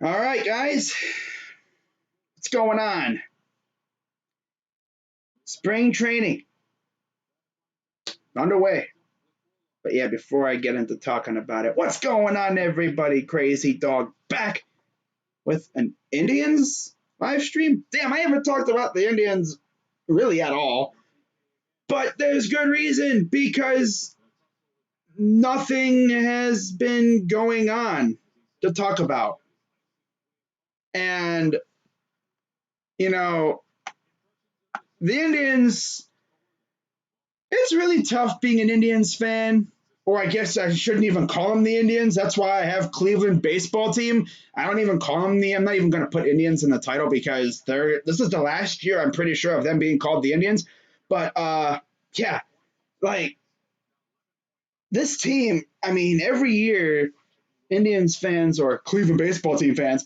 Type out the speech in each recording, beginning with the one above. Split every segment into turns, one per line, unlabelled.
All right, guys, what's going on? Spring training underway. But yeah, before I get into talking about it, what's going on, everybody? Crazy Dog back with an Indians live stream. Damn, I haven't talked about the Indians really at all. But there's good reason because nothing has been going on to talk about. And, you know, the Indians, it's really tough being an Indians fan. Or I guess I shouldn't even call them the Indians. That's why I have Cleveland baseball team. I don't even call them I'm not even going to put Indians in the title because this is the last year, I'm pretty sure, of them being called the Indians. But, yeah, like, this team, I mean, every year, Indians fans or Cleveland baseball team fans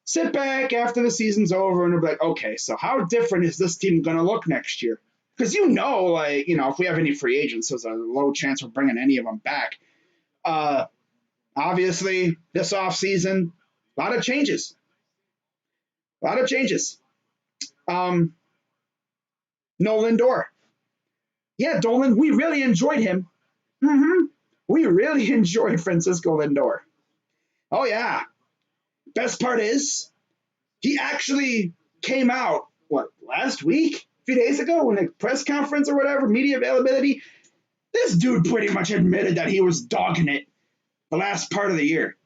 sit back after the season's over and they're like, okay, so how different is this team going to look next year? Because if we have any free agents, there's a low chance we're bringing any of them back. Obviously, this offseason, a lot of changes. A lot of changes. No Lindor. Yeah, Dolan, we really enjoyed him. We really enjoyed Francisco Lindor. Oh, yeah. Best part is, he actually came out, last week? A few days ago in a press conference or whatever, media availability. This dude pretty much admitted that he was dogging it the last part of the year.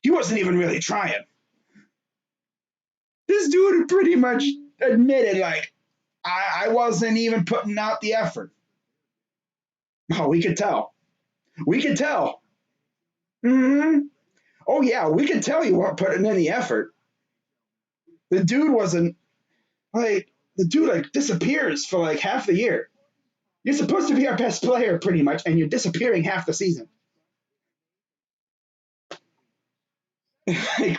He wasn't even really trying. This dude pretty much admitted, I wasn't even putting out the effort. Oh, we could tell. We could tell. Oh, yeah, we could tell you weren't putting in the effort. The dude wasn't, disappears for half the year. You're supposed to be our best player pretty much, and you're disappearing half the season.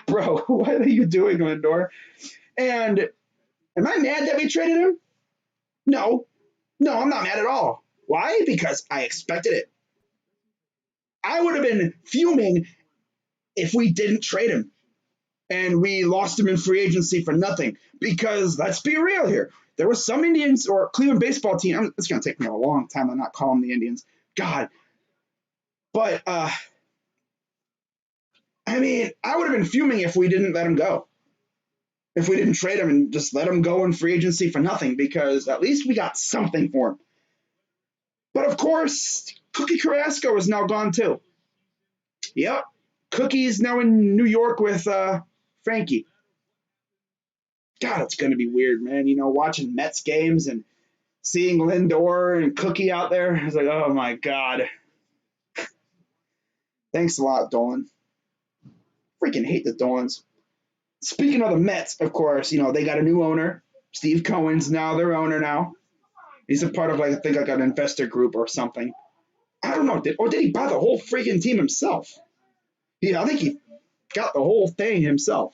Bro, what are you doing, Lindor? And am I mad that we traded him? No. No, I'm not mad at all. Why? Because I expected it. I would have been fuming if we didn't trade him and we lost him in free agency for nothing. Because let's be real here. There was some Indians or Cleveland baseball team. It's going to take me a long time to not call them the Indians. God. But, I would have been fuming if we didn't let him go. If we didn't trade him and just let him go in free agency for nothing, because at least we got something for him. But of course, Cookie Carrasco is now gone too. Yep. Cookie's now in New York with Frankie. God, it's going to be weird, man. Watching Mets games and seeing Lindor and Cookie out there. It's like, oh my God. Thanks a lot, Dolan. Freaking hate the Dolans. Speaking of the Mets, of course, they got a new owner. Steve Cohen's now their owner now. He's a part of, I think, an investor group or something. I don't know. Did he buy the whole freaking team himself? Yeah, I think he got the whole thing himself.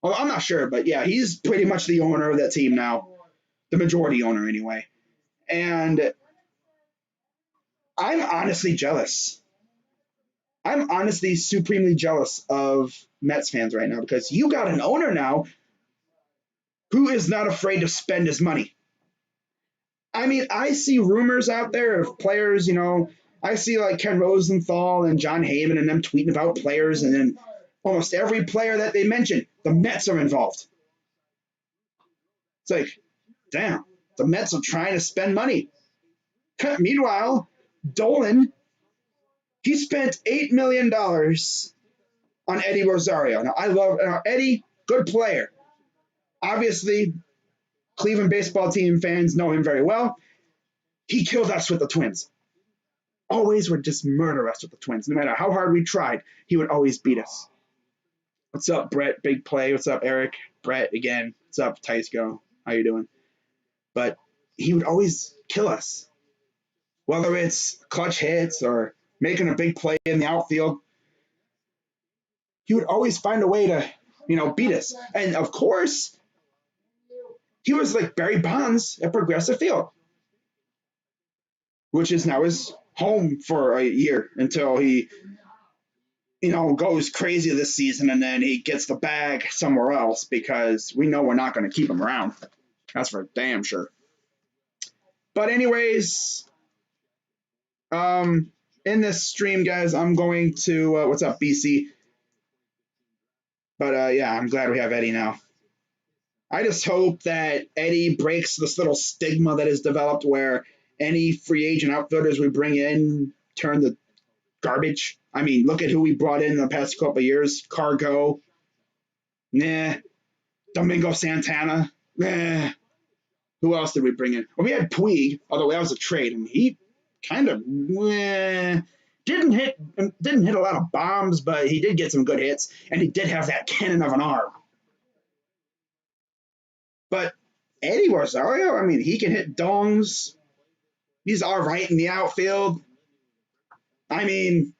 Well, I'm not sure, but yeah, he's pretty much the owner of that team now. The majority owner, anyway. And I'm honestly jealous. I'm honestly supremely jealous of Mets fans right now because you got an owner now who is not afraid to spend his money. I see rumors out there of players, I see Ken Rosenthal and John Heyman and them tweeting about players, and then almost every player that they mention, the Mets are involved. It's like, damn, the Mets are trying to spend money. Meanwhile, Dolan, he spent $8 million on Eddie Rosario. Now, I love Eddie, good player. Obviously, Cleveland baseball team fans know him very well. He killed us with the Twins. Always would just murder us with the Twins. No matter how hard we tried, he would always beat us. What's up, Brett? Big play. What's up, Eric? Brett again. What's up, Tysco? How you doing? But he would always kill us. Whether it's clutch hits or making a big play in the outfield, he would always find a way to, beat us. And of course, he was like Barry Bonds at Progressive Field, which is now his home for a year until he goes crazy this season and then he gets the bag somewhere else because we know we're not going to keep him around. That's for damn sure. But anyways, in this stream, guys, I'm going to what's up, BC? But yeah, I'm glad we have Eddie now. I just hope that Eddie breaks this little stigma that has developed where any free agent outfielders we bring in turn the garbage. I mean, look at who we brought in the past couple of years. Cargo. Nah. Domingo Santana. Nah. Who else did we bring in? Well, we had Puig, although that was a trade, and he kind of didn't hit a lot of bombs, but he did get some good hits, and he did have that cannon of an arm. But Eddie Rosario, I mean, he can hit dongs. He's all right in the outfield. I mean,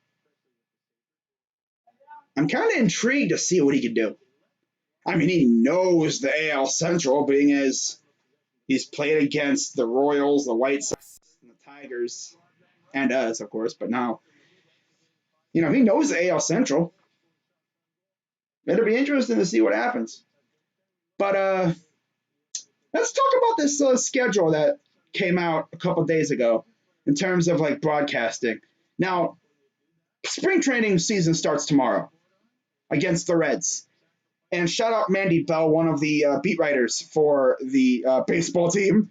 I'm kind of intrigued to see what he can do. I mean, he knows the AL Central, being as he's played against the Royals, the White Sox, and the Tigers, and us, of course. But now, he knows the AL Central. It'll be interesting to see what happens. But let's talk about this schedule that came out a couple days ago in terms of like broadcasting. Now, spring training season starts tomorrow against the Reds. And shout out Mandy Bell, one of the beat writers for the baseball team.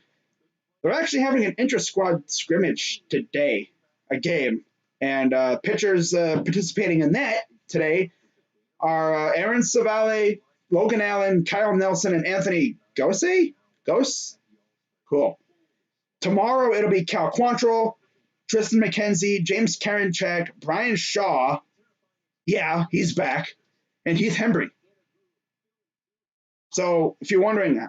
They're actually having an intra-squad scrimmage today, a game. And pitchers participating in that today are Aaron Savale, Logan Allen, Kyle Nelson, and Anthony Gose? Gose? Cool. Tomorrow it'll be Cal Quantrill, Tristan McKenzie, James Karinchak, Brian Shaw. Yeah, he's back. And Heath Hembry. So if you're wondering,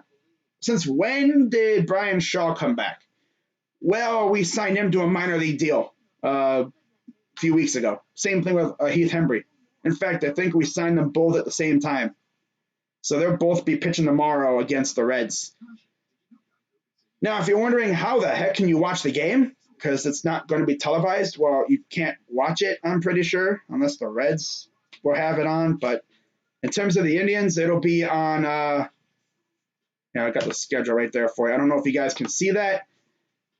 since when did Brian Shaw come back? Well, we signed him to a minor league deal a few weeks ago. Same thing with Heath Hembry. In fact, I think we signed them both at the same time. So they'll both be pitching tomorrow against the Reds. Now, if you're wondering how the heck can you watch the game, because it's not going to be televised, well, you can't watch it, I'm pretty sure, unless the Reds will have it on. But in terms of the Indians, it'll be on I got the schedule right there for you. I don't know if you guys can see that,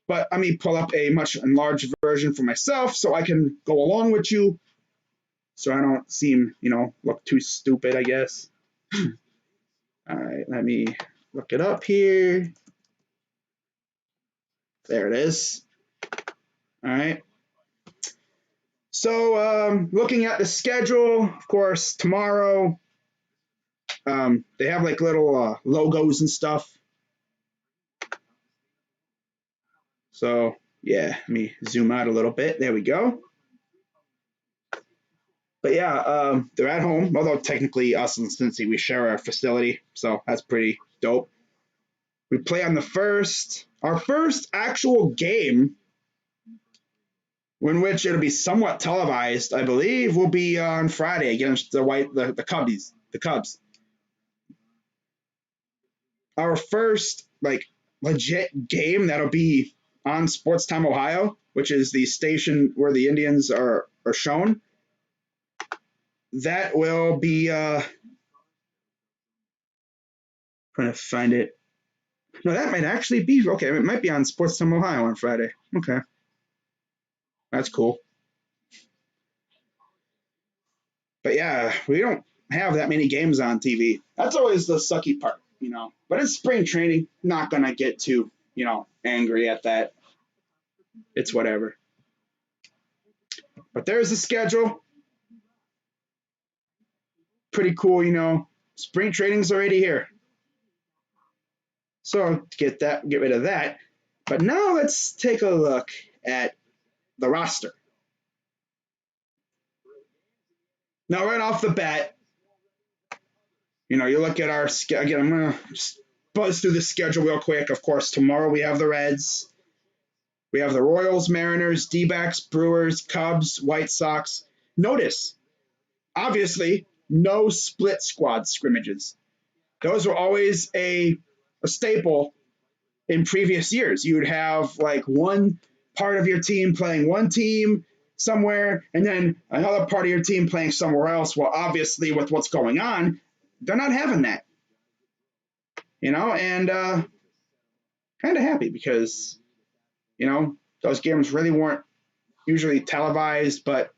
but let me pull up a much enlarged version for myself so I can go along with you so I don't seem, look too stupid, I guess. All right, let me look it up here. There it is. All right. So looking at the schedule, of course, tomorrow, they have like little logos and stuff. So, yeah, let me zoom out a little bit. There we go. But yeah, they're at home, although technically us and Cincy, we share a facility, so that's pretty dope. We play on our first actual game, in which it'll be somewhat televised, I believe, will be on Friday against the Cubs. Our first legit game that'll be on Sports Time Ohio, which is the station where the Indians are shown. That will be trying to find it. No, that might actually be okay. It might be on Sports Time Ohio on Friday. Okay, that's cool. But yeah, we don't have that many games on TV. That's always the sucky part, But it's spring training. Not gonna get too, angry at that. It's whatever. But there's the schedule. Pretty cool, Spring training's already here. So get rid of that. But now let's take a look at the roster. Now, right off the bat, you look at our schedule. Again, I'm going to just buzz through the schedule real quick. Of course, tomorrow we have the Reds. We have the Royals, Mariners, D-backs, Brewers, Cubs, White Sox. Notice, obviously, no split squad scrimmages. Those were always a staple in previous years. You would have like one part of your team playing one team, somewhere and then another part of your team playing somewhere else. Well, obviously, with what's going on, they're not having that, and kind of happy because, those games really weren't usually televised, but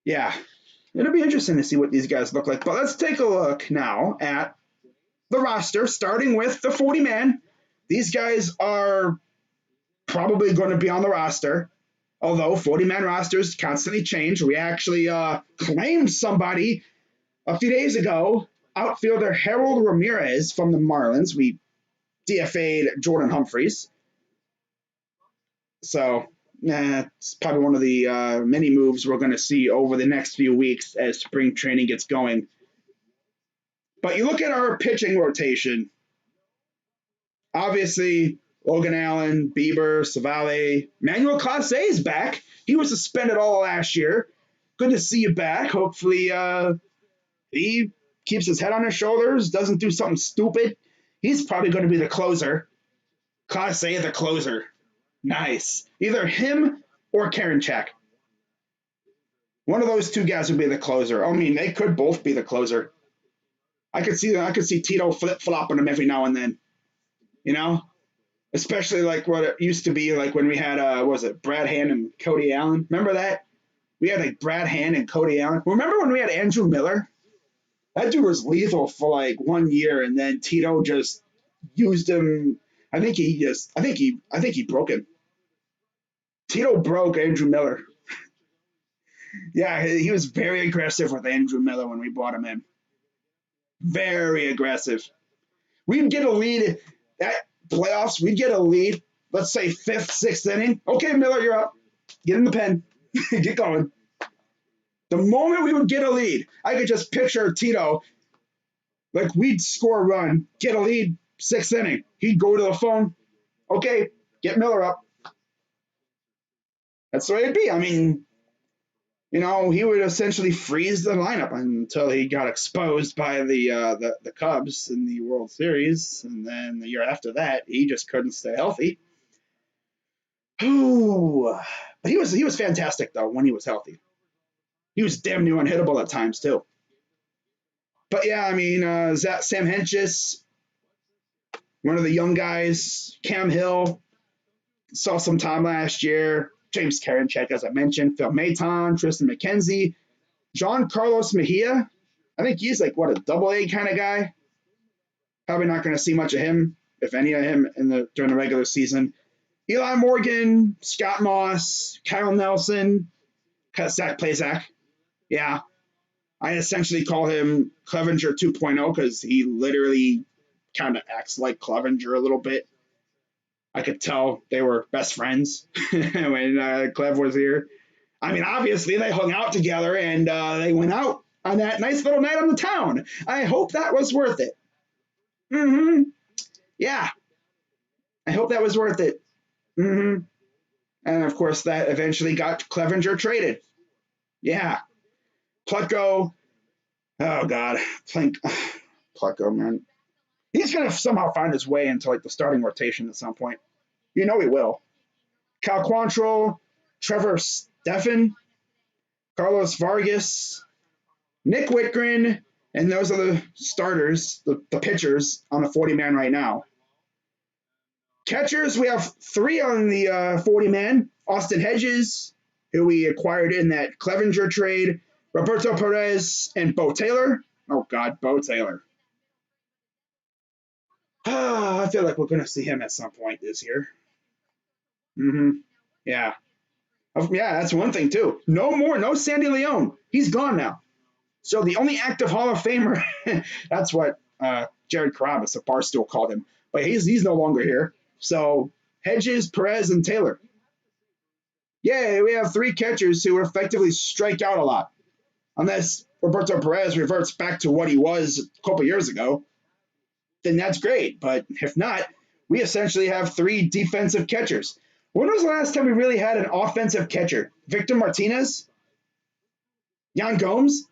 yeah, it'll be interesting to see what these guys look like. But let's take a look now at the roster, starting with the 40 man. These guys are probably going to be on the roster, although 40 man rosters constantly change. We actually claimed somebody a few days ago, outfielder Harold Ramirez from the Marlins. We DFA'd Jordan Humphreys. So it's probably one of the many moves we're going to see over the next few weeks as spring training gets going. But you look at our pitching rotation. Obviously, Logan Allen, Bieber, Savale, Manuel Clase is back. He was suspended all last year. Good to see you back. Hopefully, he keeps his head on his shoulders, doesn't do something stupid. He's probably going to be the closer. Clase, the closer. Nice. Either him or Karinchak. One of those two guys would be the closer. I mean, they could both be the closer. I could see Tito flip-flopping them every now and then. Especially like what it used to be like when we had Brad Hand and Cody Allen. Remember that? We had like Brad Hand and Cody Allen. Remember when we had Andrew Miller? That dude was lethal for like 1 year, and then Tito just used him. I think he broke him. Tito broke Andrew Miller. Yeah, he was very aggressive with Andrew Miller when we brought him in. Very aggressive. We'd get a lead at playoffs. We'd get a lead, let's say 5th, 6th inning. Okay, Miller, you're up. Get in the pen. Get going. The moment we would get a lead, I could just picture Tito, like we'd score a run, get a lead, 6th inning. He'd go to the phone. Okay, get Miller up. That's the way it'd be. I mean, he would essentially freeze the lineup until he got exposed by the Cubs in the World Series, and then the year after that, he just couldn't stay healthy. Ooh. But he was fantastic though when he was healthy. He was damn near unhittable at times too. But yeah, I mean, Sam Hentges, one of the young guys, Cam Hill, saw some time last year. James Karinchak, as I mentioned, Phil Maton, Tristan McKenzie, John Carlos Mejia. I think he's like, a double-A kind of guy. Probably not going to see much of him, if any of him, during the regular season. Eli Morgan, Scott Moss, Kyle Nelson, Zach Plazak. Yeah. I essentially call him Clevenger 2.0 because he literally kind of acts like Clevenger a little bit. I could tell they were best friends when Clev was here. I mean, obviously, they hung out together and they went out on that nice little night on the town. I hope that was worth it. Mm-hmm. Yeah. I hope that was worth it. Mm-hmm. And, of course, that eventually got Clevenger traded. Yeah. Plutko. Oh, God. Plutko, man. He's going to somehow find his way into like the starting rotation at some point. He will. Cal Quantrill, Trevor Stephan, Carlos Vargas, Nick Whitgren, and those are the starters, the pitchers on the 40-man right now. Catchers, we have 3 on the 40-man. Austin Hedges, who we acquired in that Clevenger trade, Roberto Perez, and Bo Taylor. Oh, God, Bo Taylor. I feel like we're going to see him at some point this year. Yeah. Yeah, that's one thing, too. No Sandy Leone. He's gone now. So the only active Hall of Famer, that's what Jared Carabas of Barstool called him. But he's no longer here. So Hedges, Perez, and Taylor. Yeah, we have 3 catchers who effectively strike out a lot. Unless Roberto Perez reverts back to what he was a couple years ago, then that's great. But if not, we essentially have 3 defensive catchers. When was the last time we really had an offensive catcher? Victor Martinez? Yan Gomes?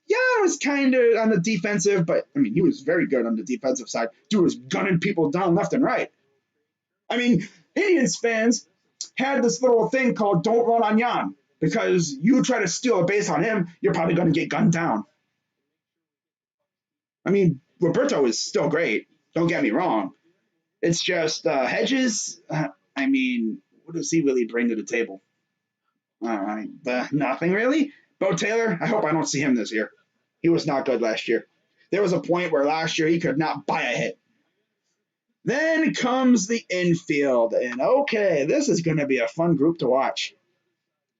Yeah, it was kind of on the defensive, but, I mean, he was very good on the defensive side. Dude was gunning people down left and right. I mean, Indians fans, had this little thing called "Don't Run on Jan," because you try to steal a base on him, you're probably going to get gunned down. I mean, Roberto is still great. Don't get me wrong. It's just Hedges. I mean, what does he really bring to the table? Nothing really. Bo Taylor. I hope I don't see him this year. He was not good last year. There was a point where last year he could not buy a hit. Then comes the infield, and okay, this is going to be a fun group to watch.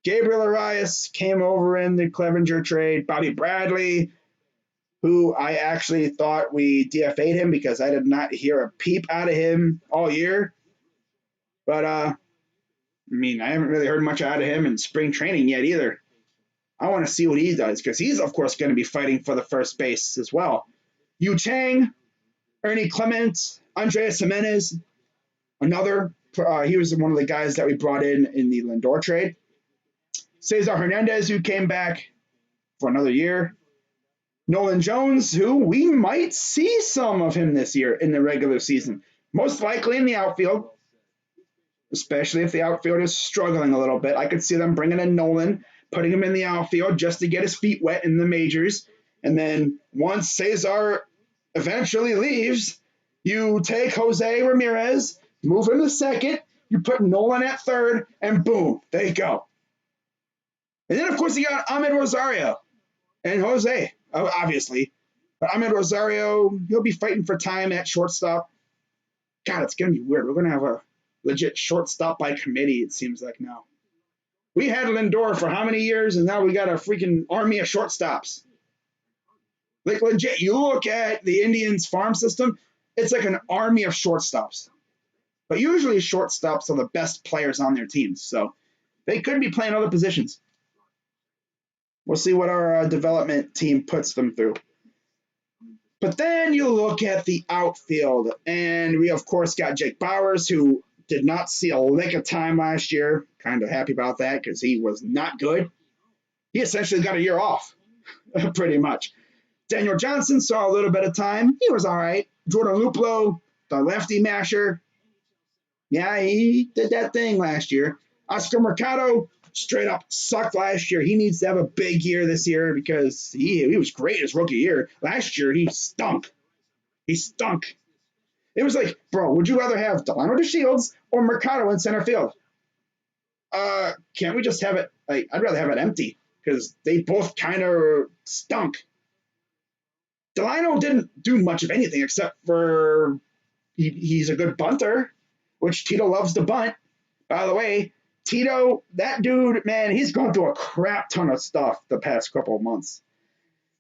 Gabriel Arias came over in the Clevenger trade. Bobby Bradley, who I actually thought we DFA'd him because I did not hear a peep out of him all year. But I mean, I haven't really heard much out of him in spring training yet either. I want to see what he does because he's of course going to be fighting for the first base as well. Yu Chang, Ernie Clement, Andres Jimenez, another. He was one of the guys that we brought in the Lindor trade. Cesar Hernandez, who came back for another year. Nolan Jones, who we might see some of him this year in the regular season. Most likely in the outfield, especially if the outfield is struggling a little bit. I could see them bringing in Nolan, putting him in the outfield just to get his feet wet in the majors. And then once Cesar eventually leaves, you take Jose Ramirez, move him to second, you put Nolan at third, and boom, there you go. And then, of course, you got Ahmed Rosario and Jose, obviously. But Ahmed Rosario, he'll be fighting for time at shortstop. God, it's going to be weird. We're going to have a legit shortstop by committee, it seems like now. We had Lindor for how many years, and now we got a freaking army of shortstops. Like, legit, you look at the Indians' farm system, it's like an army of shortstops. But usually shortstops are the best players on their teams, so they could be playing other positions. We'll see what our development team puts them through. But then you look at the outfield, and we, of course, got Jake Bauers, who did not see a lick of time last year. Kind of happy about that because he was not good. He essentially got a year off, pretty much. Daniel Johnson saw a little bit of time. He was all right. Jordan Luplow, the lefty masher. Yeah, he did that thing last year. Oscar Mercado, straight up sucked last year. He needs to have a big year this year because he was great his rookie year. Last year, he stunk. He stunk. It was like, bro, would you rather have Delano DeShields or Mercado in center field? Can't we just have it, like, I'd rather have it empty because they both kind of stunk. Delano didn't do much of anything except for he's a good bunter, which Tito loves to bunt. By the way, Tito, that dude, man, he's gone through a crap ton of stuff the past couple of months.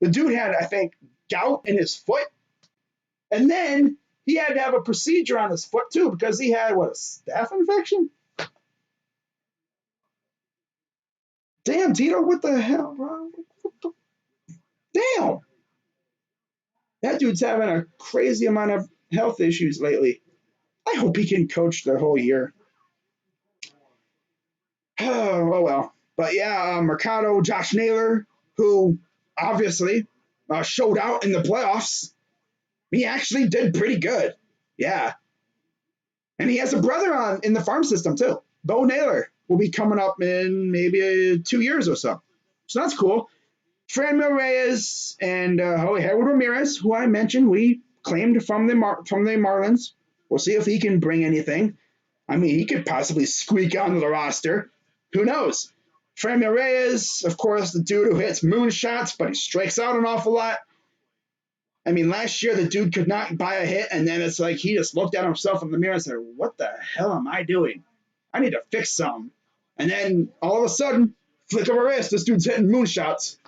The dude had, I think, gout in his foot, and then he had to have a procedure on his foot too because he had, what, a staph infection? Damn, Tito, what the hell, bro? Damn. That dude's having a crazy amount of health issues lately. I hope he can coach the whole year. Oh, well. But yeah, Mercado, Josh Naylor, who obviously showed out in the playoffs. He actually did pretty good. Yeah. And he has a brother on in the farm system too. Bo Naylor will be coming up in maybe 2 years or so. So that's cool. Franmil Reyes and Howard Ramirez, who I mentioned, we claimed from the Marlins. We'll see if he can bring anything. I mean, he could possibly squeak onto the roster. Who knows? Franmil Reyes, of course, the dude who hits moonshots, but he strikes out an awful lot. I mean, last year the dude could not buy a hit, and then it's like he just looked at himself in the mirror and said, what the hell am I doing? I need to fix something. And then all of a sudden, flick of a wrist, this dude's hitting moonshots.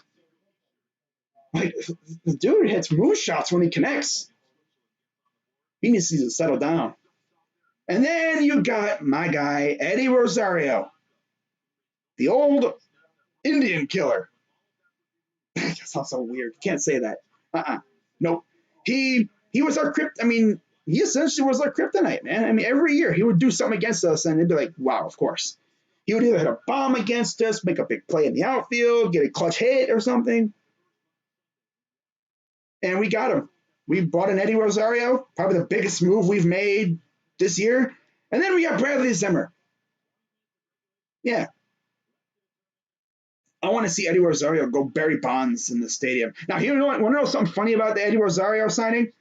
Like, the dude hits moonshots when he connects. He needs to settle down. And then you got my guy, Eddie Rosario, the old Indian killer. That sounds so weird. Can't say that. Nope. He was our he essentially was our kryptonite, man. I mean, every year he would do something against us, and it'd be like, wow, of course. He would either hit a bomb against us, make a big play in the outfield, get a clutch hit or something. And we got him. We brought in Eddie Rosario, probably the biggest move we've made this year. And then we got Bradley Zimmer. Yeah, I want to see Eddie Rosario go bury Bonds in the stadium. Now, you know what? Want to know something funny about the Eddie Rosario signing?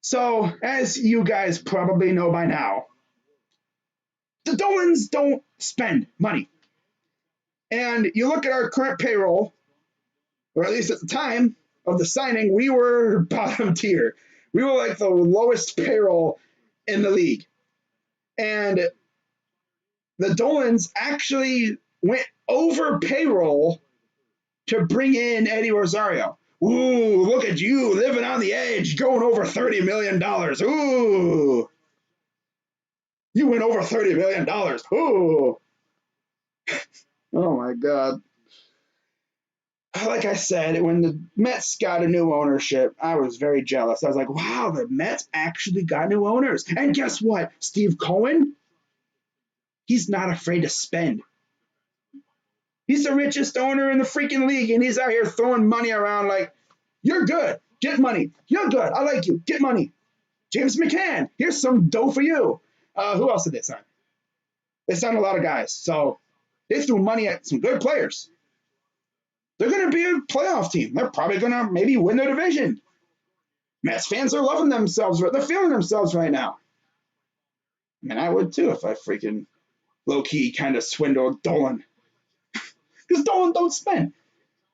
So, as you guys probably know by now, the Dolans don't spend money. And you look at our current payroll, or at least at the time of the signing, we were bottom tier. We were like the lowest payroll in the league. And the Dolans actually went over payroll to bring in Eddie Rosario. Ooh, look at you living on the edge, going over $30 million. Ooh, you went over $30 million. Ooh. Oh my God. Like I said, when the Mets got a new ownership, I was very jealous. I was like, wow, the Mets actually got new owners. And guess what? Steve Cohen, he's not afraid to spend. He's the richest owner in the freaking league, and he's out here throwing money around like, you're good. Get money. You're good. I like you. Get money. James McCann, here's some dough for you. Who else did they sign? They signed a lot of guys. So they threw money at some good players. They're going to be a playoff team. They're probably going to maybe win their division. Mets fans are loving themselves. They're feeling themselves right now. I mean, I would too if I freaking low-key kind of swindled Dolan. Because Dolan don't spend.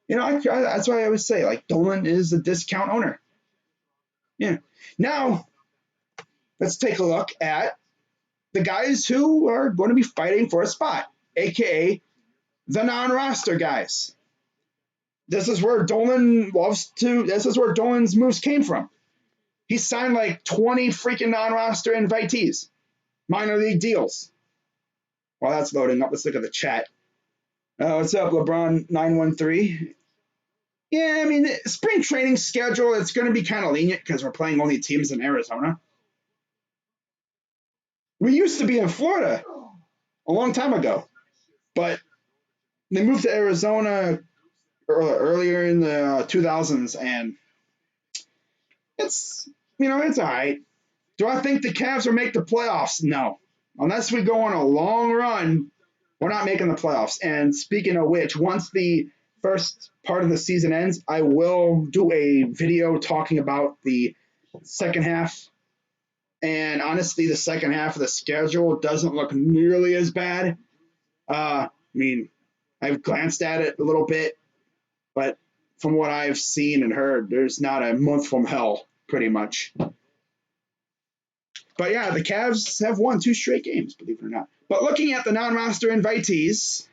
You know, that's why I always say, like, Dolan is a discount owner. Yeah. Now, let's take a look at the guys who are going to be fighting for a spot, a.k.a. the non-roster guys. This is where Dolan's moves came from. He signed like 20 freaking non-roster invitees, minor league deals. While that's loading up, let's look at the chat. What's up, LeBron913? Yeah, I mean, the spring training schedule, it's going to be kind of lenient because we're playing only teams in Arizona. We used to be in Florida a long time ago, but they moved to Arizona earlier in the 2000s, and it's all right. Do I think the Cavs will make the playoffs? No. Unless we go on a long run, we're not making the playoffs. And speaking of which, once the first part of the season ends, I will do a video talking about the second half. And honestly, the second half of the schedule doesn't look nearly as bad. I mean, I've glanced at it a little bit, but from what I've seen and heard, there's not a month from hell, pretty much. But yeah, the Cavs have won 2 straight games, believe it or not. But looking at the non-roster invitees,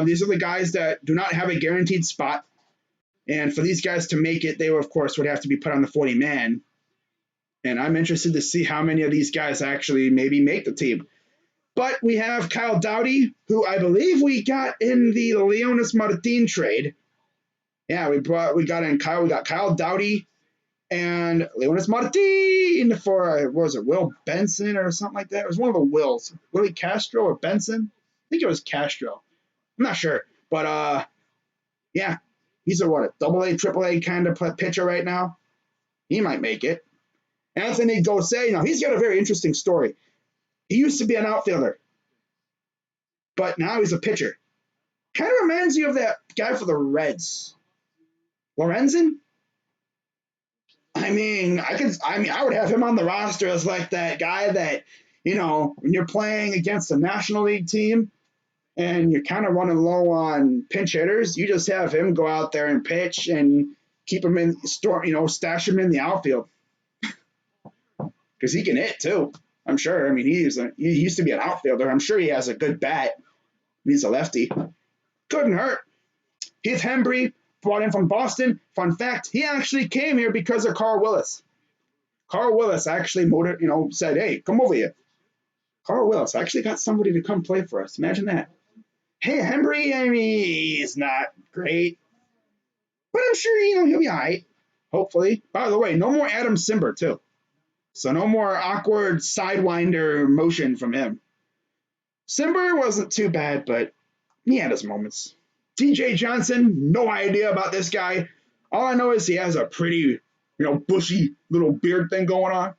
these are the guys that do not have a guaranteed spot. And for these guys to make it, they, of course, would have to be put on the 40-man. And I'm interested to see how many of these guys actually maybe make the team. But we have Kyle Dowdy, who I believe we got in the Leonis Martin trade. Yeah, we got Kyle Dowdy and Leonis Martin for, what was it, Will Benson or something like that? It was one of the Wills. Willie Castro or Benson? I think it was Castro. I'm not sure. But, yeah, he's a double-A, triple-A kind of pitcher right now. He might make it. Anthony Gosey, now he's got a very interesting story. He used to be an outfielder, but now he's a pitcher. Kind of reminds you of that guy for the Reds. Lorenzen? I would have him on the roster as like that guy that, when you're playing against a National League team and you're kind of running low on pinch hitters, you just have him go out there and pitch and keep him stash him in the outfield. Because he can hit too, I'm sure. I mean, he used to be an outfielder. I'm sure he has a good bat. He's a lefty. Couldn't hurt. Heath Hembry, brought in from Boston. Fun fact, he actually came here because of Carl Willis. Carl Willis actually said, hey, come over here. Carl Willis actually got somebody to come play for us. Imagine that. Hey, Hembry, he's not great. But I'm sure, he'll be all right. Hopefully. By the way, no more Adam Simber, too. So no more awkward sidewinder motion from him. Simber wasn't too bad, but he had his moments. TJ Johnson, no idea about this guy. All I know is he has a pretty, bushy little beard thing going on.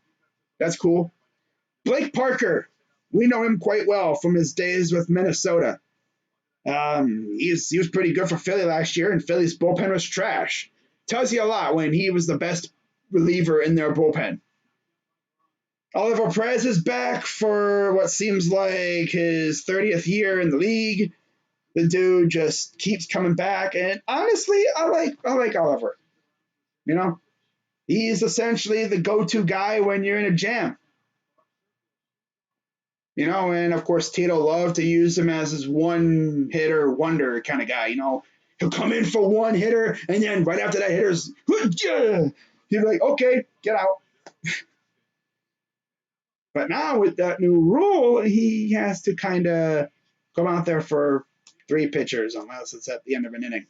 That's cool. Blake Parker, we know him quite well from his days with Minnesota. He was pretty good for Philly last year, and Philly's bullpen was trash. Tells you a lot when he was the best reliever in their bullpen. Oliver Perez is back for what seems like his 30th year in the league. The dude just keeps coming back, and honestly, I like Oliver. You know, he's essentially the go-to guy when you're in a jam. And of course Tito loved to use him as his one hitter wonder kind of guy. He'll come in for one hitter, and then right after that hitter's, he'll be like, okay, get out. But now with that new rule, he has to kind of come out there for three pitchers unless it's at the end of an inning.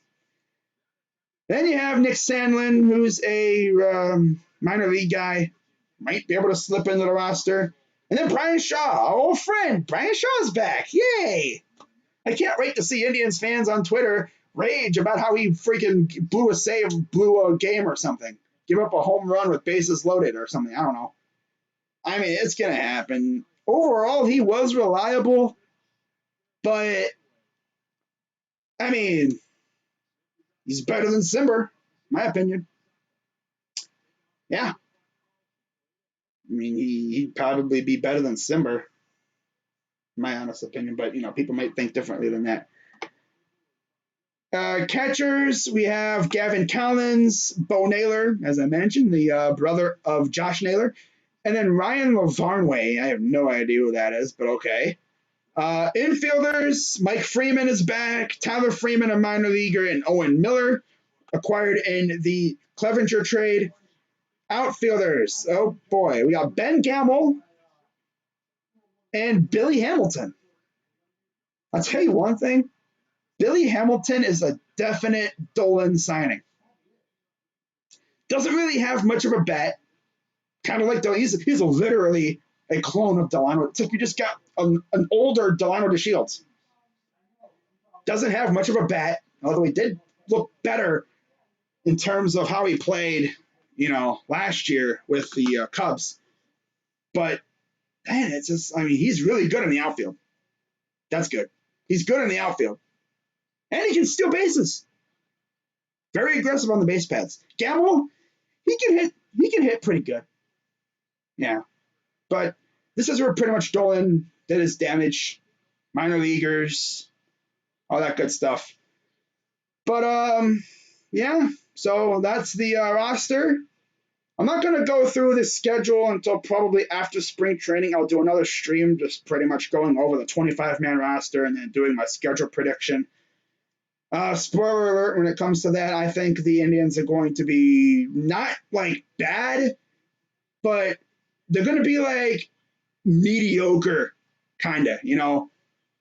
Then you have Nick Sandlin, who's a minor league guy, might be able to slip into the roster. And then Brian Shaw, our old friend. Brian Shaw's back. Yay! I can't wait to see Indians fans on Twitter rage about how he freaking blew a game or something. Give up a home run with bases loaded or something. I don't know. I mean, it's going to happen. Overall, he was reliable, but, I mean, he's better than Simber, in my opinion. Yeah. I mean, he'd probably be better than Simber, in my honest opinion, but, people might think differently than that. Catchers, we have Gavin Collins, Bo Naylor, as I mentioned, the brother of Josh Naylor, and then Ryan LaVarnway. I have no idea who that is, but okay. Infielders, Mike Freeman is back, Tyler Freeman, a minor leaguer, and Owen Miller, acquired in the Clevenger trade. Outfielders, oh boy, we got Ben Gamel and Billy Hamilton. I'll tell you one thing. Billy Hamilton is a definite Dolan signing. Doesn't really have much of a bat. Kind of like Dolan. He's literally a clone of Delano. It's like we just got an older Delano DeShields. Doesn't have much of a bat, although he did look better in terms of how he played, last year with the Cubs. But, man, it's just, he's really good in the outfield. That's good. He's good in the outfield. And he can steal bases. Very aggressive on the base paths. Gamble, he can hit pretty good. Yeah. But this is where pretty much Dolan did his damage. Minor leaguers, all that good stuff. But yeah, so that's the roster. I'm not going to go through the schedule until probably after spring training. I'll do another stream just pretty much going over the 25-man roster and then doing my schedule prediction. Spoiler alert when it comes to that, I think the Indians are going to be not like bad, but they're going to be like mediocre, kind of,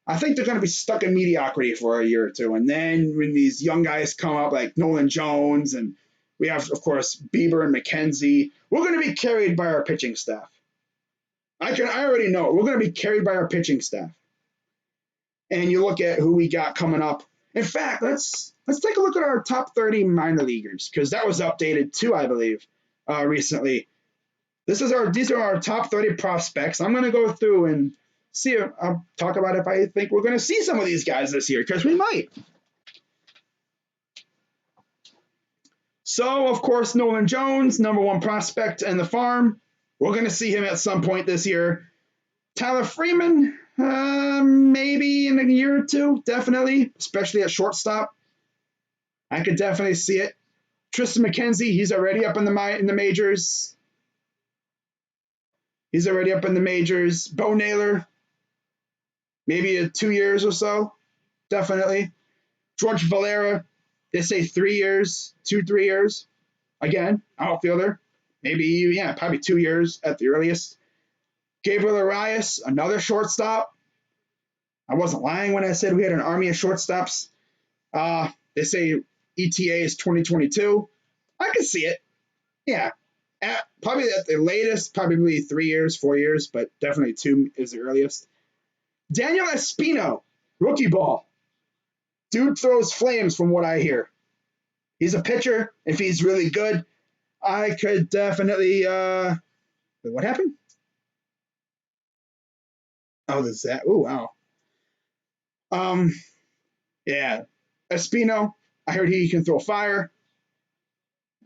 I think they're going to be stuck in mediocrity for a year or two. And then when these young guys come up like Nolan Jones and we have, of course, Bieber and McKenzie, we're going to be carried by our pitching staff. I already know it. We're going to be carried by our pitching staff. And you look at who we got coming up. In fact, let's take a look at our top 30 minor leaguers because that was updated too, I believe, recently. These are our top 30 prospects. I'm going to go through and see. I'll talk about if I think we're going to see some of these guys this year because we might. So, of course, Nolan Jones, number one prospect in the farm. We're going to see him at some point this year. Tyler Freeman, maybe in a year or two, definitely, especially at shortstop. I could definitely see it. Tristan McKenzie, he's already up in the majors. He's already up in the majors. Bo Naylor, maybe 2 years or so, definitely. George Valera, they say 3 years, 2-3 years. Again, outfielder, maybe, probably 2 years at the earliest. Gabriel Arias, another shortstop. I wasn't lying when I said we had an army of shortstops. They say ETA is 2022. I can see it. Yeah. Probably at the latest, probably 3 years, 4 years, but definitely 2 is the earliest. Daniel Espino, rookie ball. Dude throws flames from what I hear. He's a pitcher. If he's really good, I could definitely what happened? Oh, there's that. Oh, wow. Yeah. Espino, I heard he can throw fire.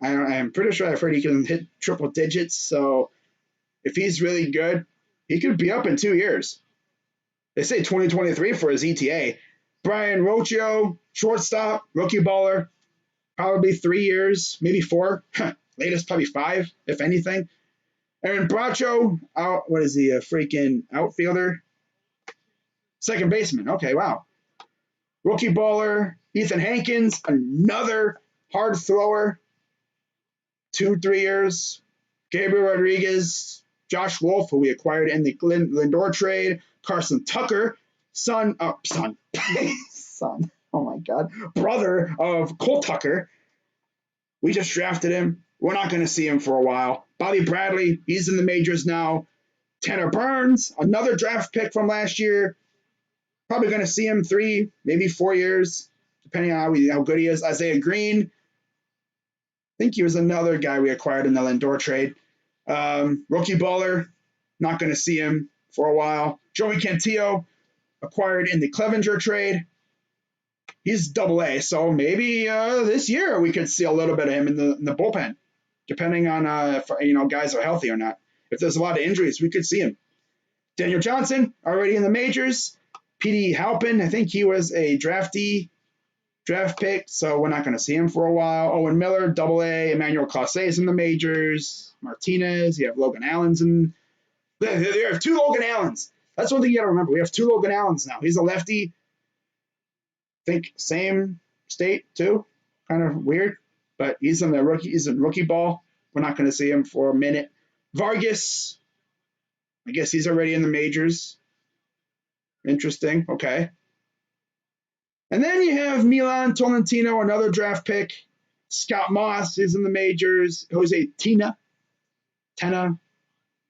I'm pretty sure I've heard he can hit triple digits. So if he's really good, he could be up in 2 years. They say 2023 for his ETA. Brian Rocchio, shortstop, rookie baller, probably 3 years, maybe four. Latest, probably five, if anything. Aaron Bracho, what is he, a freaking outfielder? Second baseman. Okay, wow. Rookie baller, Ethan Hankins, another hard thrower, 2, 3 years. Gabriel Rodriguez, Josh Wolf, who we acquired in the Lindor trade. Carson Tucker, son, son, oh my God, brother of Cole Tucker. We just drafted him. We're not going to see him for a while. Bobby Bradley, he's in the majors now. Tanner Burns, another draft pick from last year. Probably going to see him 3, maybe 4 years, depending on how good he is. Isaiah Green, I think he was another guy we acquired in the Lindor trade. Rookie baller, not going to see him for a while. Joey Cantillo, acquired in the Clevenger trade. He's AA, so maybe this year we could see a little bit of him in the bullpen, depending on if guys are healthy or not. If there's a lot of injuries, we could see him. Daniel Johnson, already in the majors. P.D. Halpin, I think he was a draft pick, so we're not going to see him for a while. Owen Miller, AA. Emmanuel Clase in the majors. Martinez, you have Logan Allen's in. There have 2 Logan Allens. That's one thing you got to remember. We have 2 Logan Allens now. He's a lefty. I think same state too. Kind of weird, but he's in rookie ball. We're not going to see him for a minute. Vargas, I guess he's already in the majors. Interesting. Okay. And then you have Milan Tolentino, another draft pick. Scott Moss is in the majors. Jose Tena,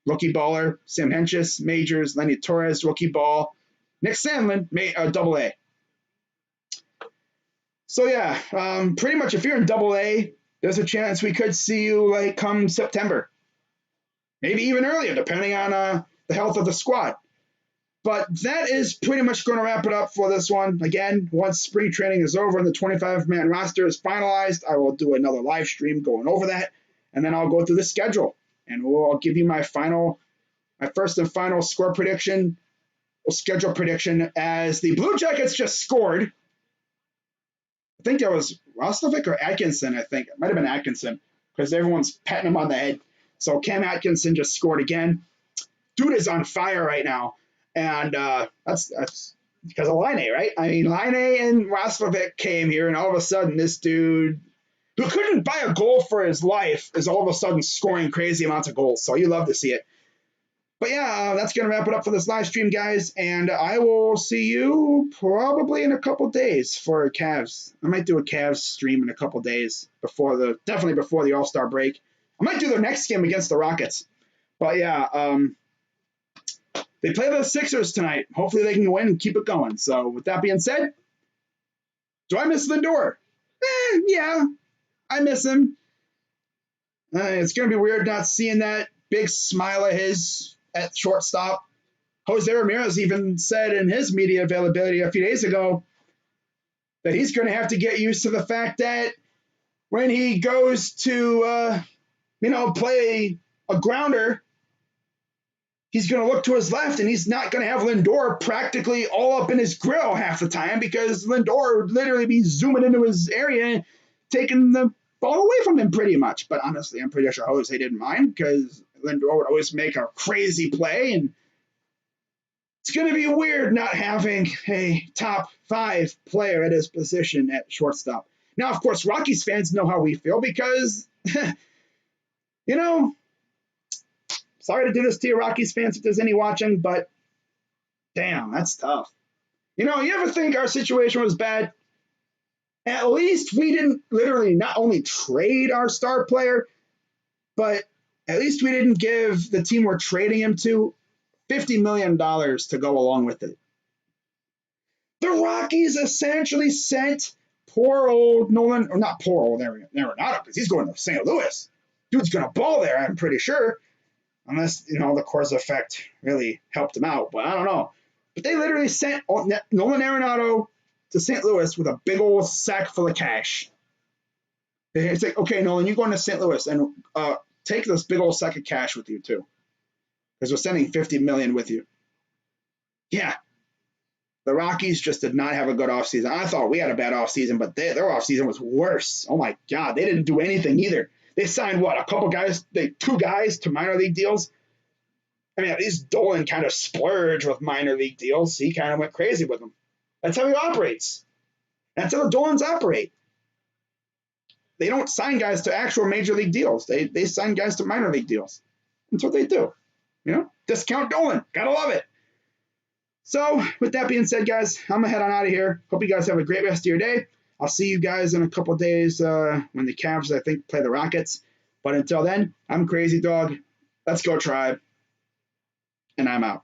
rookie baller. Sam Hentges, majors. Lenny Torres, rookie ball. Nick Sandlin, AA. So yeah, pretty much if you're in AA, there's a chance we could see you come September. Maybe even earlier, depending on the health of the squad. But that is pretty much going to wrap it up for this one. Again, once spring training is over and the 25-man roster is finalized, I will do another live stream going over that, and then I'll go through the schedule, and I'll give you my first and final score prediction, or schedule prediction, as the Blue Jackets just scored. I think that was Roslovic or Atkinson, I think. It might have been Atkinson, because everyone's patting him on the head. So Cam Atkinson just scored again. Dude is on fire right now. And that's because of Laine, right? I mean, Laine and Roslovic came here, and all of a sudden this dude, who couldn't buy a goal for his life, is all of a sudden scoring crazy amounts of goals. So you love to see it. But yeah, that's going to wrap it up for this live stream, guys. And I will see you probably in a couple days for Cavs. I might do a Cavs stream in a couple days definitely before the All-Star break. I might do their next game against the Rockets. But yeah, they play the Sixers tonight. Hopefully they can win and keep it going. So with that being said, do I miss Lindor? Yeah, I miss him. It's going to be weird not seeing that big smile of his at shortstop. Jose Ramirez even said in his media availability a few days ago that he's going to have to get used to the fact that when he goes to, play a grounder, he's going to look to his left, and he's not going to have Lindor practically all up in his grill half the time, because Lindor would literally be zooming into his area and taking the ball away from him pretty much. But honestly, I'm pretty sure Jose didn't mind, because Lindor would always make a crazy play, and it's going to be weird not having a top 5 player at his position at shortstop. Now, of course, Rockies fans know how we feel, because, sorry to do this to you, Rockies fans, if there's any watching, but damn, that's tough. You ever think our situation was bad? At least we didn't literally not only trade our star player, but at least we didn't give the team we're trading him to $50 million to go along with it. The Rockies essentially sent poor old Nolan, or not poor old Arenado, because he's going to St. Louis. Dude's going to ball there, I'm pretty sure. Unless, the Coors effect really helped him out. But I don't know. But they literally sent Nolan Arenado to St. Louis with a big old sack full of cash. It's like, okay, Nolan, you're going to St. Louis and take this big old sack of cash with you too, because we're sending $50 million with you. Yeah, the Rockies just did not have a good offseason. I thought we had a bad offseason, but their offseason was worse. Oh my God, they didn't do anything either. They signed what, a couple guys, two guys to minor league deals. I mean, at least Dolan kind of splurged with minor league deals. He kind of went crazy with them. That's how he operates. That's how the Dolans operate. They don't sign guys to actual major league deals. They sign guys to minor league deals. That's what they do. You know, discount Dolan. Gotta love it. So, with that being said, guys, I'm going to head on out of here. Hope you guys have a great rest of your day. I'll see you guys in a couple of days when the Cavs, I think, play the Rockets. But until then, I'm Crazy Dog. Let's go, Tribe. And I'm out.